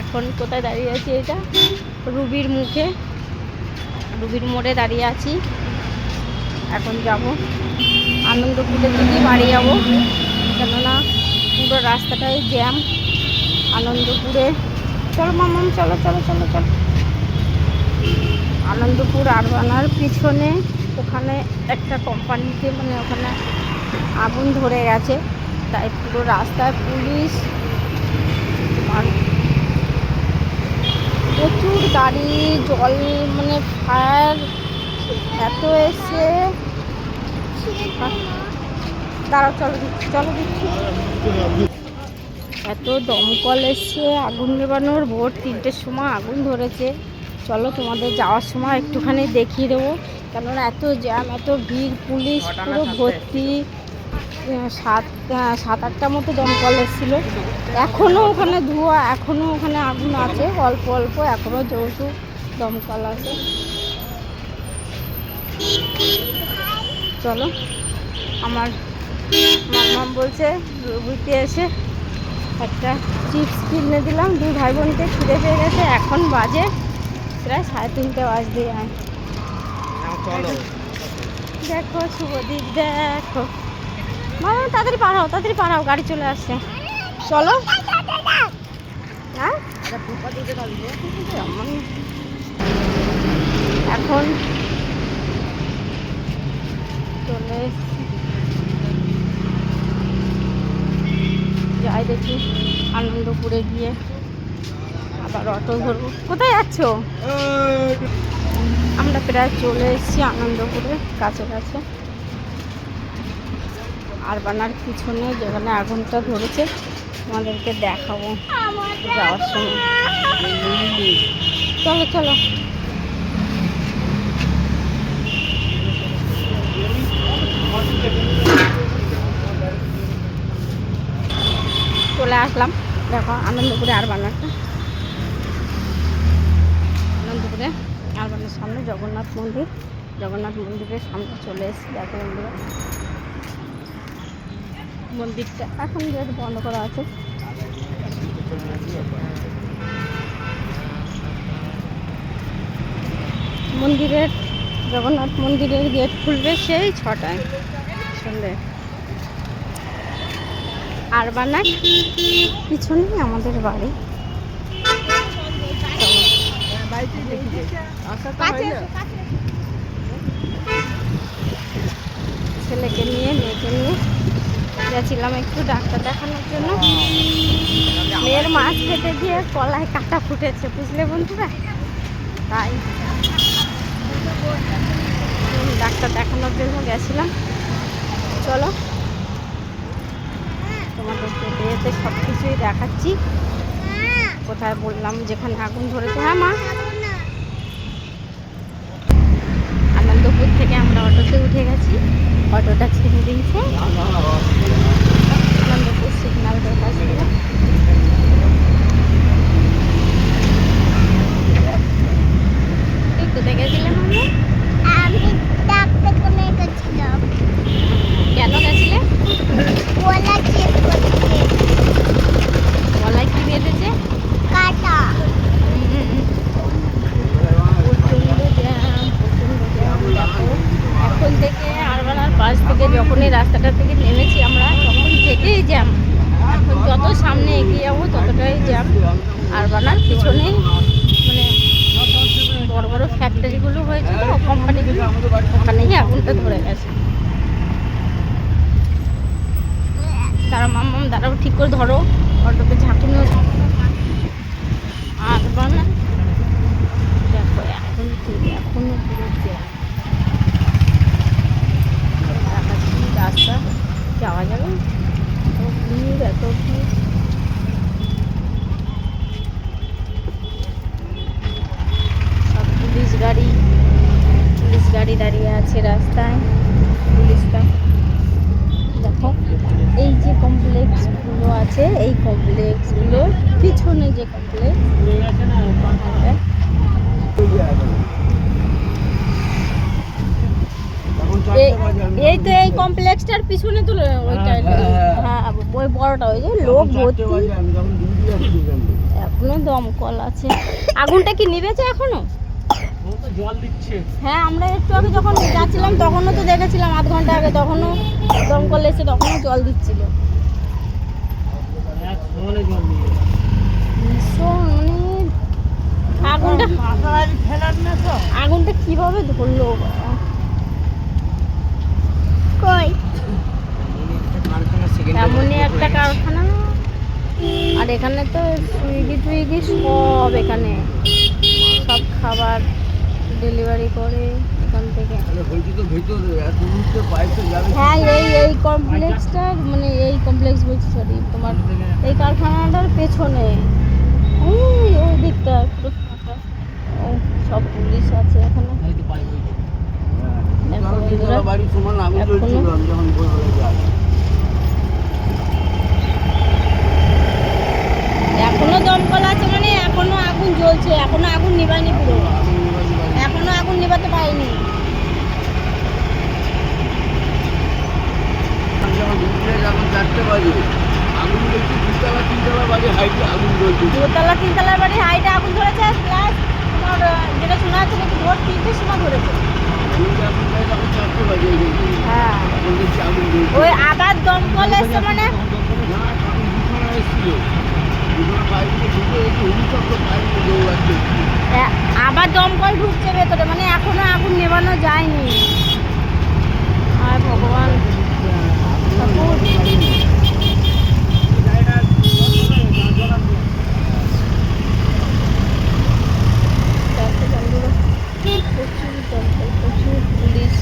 এখন কোথায় দাঁড়িয়ে আছি? এটা রুবির মুখে, রুবির মোড়ে দাঁড়িয়ে আছি। এখন যাব আনন্দপুরের দিকে বাড়ি যাবো, কেননা পুরো রাস্তাটাই জ্যাম আনন্দপুরে। চলো মামাম, চলো চলো চলো চলো। আনন্দপুর আরবানার পিছনে ওখানে একটা কোম্পানিতে মানে ওখানে আগুন ধরে গেছে, তাই পুরো রাস্তায় পুলিশ, প্রচুর গাড়ি, জল মানে ফায়ার এত এসছে। দাঁড়াও, চলো দিচ্ছি, চলো দিচ্ছি। এত দমকল এসছে আগুন নেবানোর। ভোর 3টের সময় আগুন ধরেছে। চলো তোমাদের যাওয়ার সময় একটুখানি দেখিয়ে দেবো, কেননা এত জ্যাম, এত ভিড়, পুলিশ পুরো ভর্তি। 7-8টা মতো দমকল এসেছিল। এখনও ওখানে ধোঁয়া, এখনও ওখানে আগুন আছে অল্প অল্প, এখনও যেহেতু দমকল আছে। চলো, আমার মামাম বলছে রুবিতে এসে একটা চিপস কিনে দিলাম। 2 ভাই বোনকে খিদে পেয়ে গেছে। এখন বাজে প্রায় 3:30 বাজতে যায়। দেখো শুভদীপ, দেখো মামা, তাড়াতাড়ি পাঠাও, তাড়াতাড়ি পাঠাও, গাড়ি চলে আসছে। চলো। হ্যাঁ, এখন চলে যাই, দেখি আনন্দপুরে গিয়ে আবার অটো ধরবো। কোথায় যাচ্ছ? আমরা প্রায় চলে এসেছি আনন্দপুরে কাছাকাছি। আরবানার পিছনে যেখানে আগুনটা ধরেছে তোমাদেরকে দেখাবো যাওয়ার সময়। চলো চলো। চলে আসলাম, দেখো আনন্দপুরে আরবানাটা। আনন্দপুরে আরবানার সামনে জগন্নাথ মন্দির, জগন্নাথ মন্দিরের সামনে চলে এসেছি। দেখো বন্ধুরা, মন্দিরটা এখন গেট বন্ধ করা আছে। মন্দিরের, জগন্নাথ মন্দিরের গেট খুলবে সেই 6টায় সন্ধ্যে। আরবানার পিছনেই আমাদের বাড়ি। ছেলেকে নিয়ে, মেয়েকে নিয়ে গেছিলাম একটু ডাক্তার দেখানোর জন্য। মেয়ের মাছ খেতে গিয়ে কলায় কাটা ফুটেছে, বুঝলে বন্ধুরা, তাই ডাক্তার দেখানোর জন্য গেছিলাম। চলো তোমাদেরকে বিয়েতে সব কিছুই দেখাচ্ছি। কোথায় বললাম যেখানে আগুন ধরেছে। হ্যাঁ মা, আনন্দপুর থেকে আমরা অটোতে উঠে গেছি, অটোটা ছেড়ে দিয়েছে আনন্দপুর সিগন্যালের কাছ থেকে। কোথায় গেছিলাম আমরা? আমি ডাক্তার গেছিলাম। কেন গেছিলে? গলায় কি বেঁধেছে? কাটা। প্রচণ্ড জ্যাম, প্রচণ্ড জ্যাম। দেখো এখন থেকে আরবানার পাশ থেকে যখনই রাস্তাটা থেকে নেমেছি আমরা, তখন থেকেই জ্যাম। এখন যত সামনে এগিয়ে যাবো ততটাই জ্যাম। আরবানার পিছনেই মানে বড় বড় ফ্যাক্টরিগুলো হয়েছে তো, কোম্পানিগুলো, ওখানেই আগুনটা ধরে গেছে। দাঁড়াও মাম্মাম, দাঁড়াও, ঠিক করে ধরো, অটোতে ঝাঁকুনি হচ্ছে। আরবানা দেখো এখন এখনো পুরো জ্যাম। রাস্তা যাওয়া যাবে, এত ভিড়, এত ভিড়। সব পুলিশ গাড়ি দাঁড়িয়ে আছে রাস্তায়। পুলিশটা দেখো, এই যে কমপ্লেক্সগুলো আছে, এই কমপ্লেক্সগুলোর পিছনে যে কমপ্লেক্স, এই তো এই কমপ্লেক্সটার পিছনে তো ওইটা, হ্যাঁ ওই বড়টা, ওই যে লোক ভর্তি। এখনো দমকল আছে। আগুনটা কি নিভেছে এখনো? ও তো জল দিচ্ছে। হ্যাঁ, আমরা একটু আগে যখন যাচ্ছিলাম তখনও তো দেখেছিলাম, আধ ঘন্টা আগে তখনও দমকল এসে তখনও জল দিচ্ছিল। এক সমানে জল দিয়ে ভীষণ মানে আগুনটা ফেলার না তো। আগুনটা কিভাবে ধরলো বাবা? কই এমনই একটা কারখানা। আর এখানে তো সুইগি টুইগি সব, এখানে সব খাবার ডেলিভারি করে এখান থেকে। হ্যাঁ, এই কমপ্লেক্সটা মানে এই কমপ্লেক্স বলছি, সরি, তোমার এই কারখানাটার পেছনে ওই দিকটা একটু ফাঁকা। সব পুলিশ আছে এখানে। দেখো বন্ধুরা, এখনো দমকল আছে, মানে এখনো আগুন জ্বলছে, এখনো আগুন নিভায়নি পুরো, এখনো আগুন নিভাতে পারেনি। দোতলা তিনতলার বাড়ি হাইটে আগুন ধরেছে, প্লাস তোমার যেটা শোনা যাচ্ছে নাকি ভোর 3টের সময় ধরেছে। হ্যাঁ, ওই আবার দমকল এসছে মানে আবার দমকল ঢুকছে ভেতরে, মানে এখনো আগুন নেভানো যায়নি। আর ভগবান প্রচুর পুলিশ।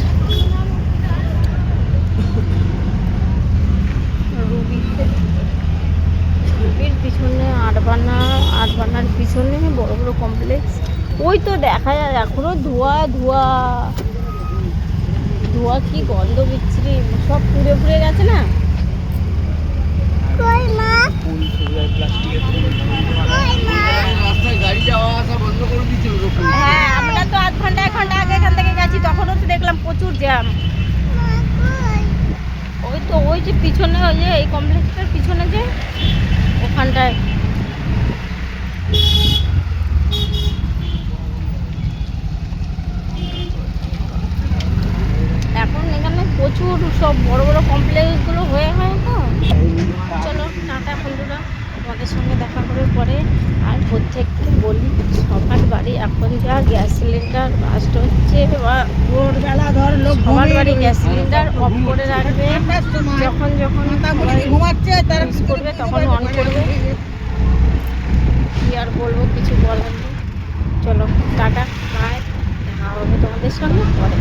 রুবির পিছনে আটবানার পিছনে বড় বড় কমপ্লেক্স, ওই তো দেখা যায় এখনো ধোঁয়া ধোঁয়া ধোঁয়া, কি গন্ধ বিচ্ছিরি, সব পুড়ে পুড়ে গেছে না। হ্যাঁ, আমরা তো আধ ঘন্টা 1 ঘন্টা আগে এখান থেকে গেছি, তখনও তো দেখলাম প্রচুর জ্যাম। ওই যে পিছনে, ওই যে এই কমপ্লেক্সটার পিছনে যে ওখানটায় এখন এখানে প্রচুর সব বড় বড় কমপ্লেক্সগুলো হয়ে হয় তো। চলো টাটা বন্ধুরা, তোমাদের সঙ্গে দেখা করে পরে। আর প্রত্যেককে বলি, সবার বাড়ি এখন যা গ্যাস সিলিন্ডার বাস্ট হচ্ছে, বা ভোরবেলা ধর লোক সবার বাড়ি গ্যাস সিলিন্ডার অফ করে রাখবে, যখন ঘুমাচ্ছে তারা ইউজ করবে তখন অন করবে। কি আর বলবো, কিছু বলার নেই। চলো টাটা, বাই, দেখা হবে তোমাদের সঙ্গে পরে।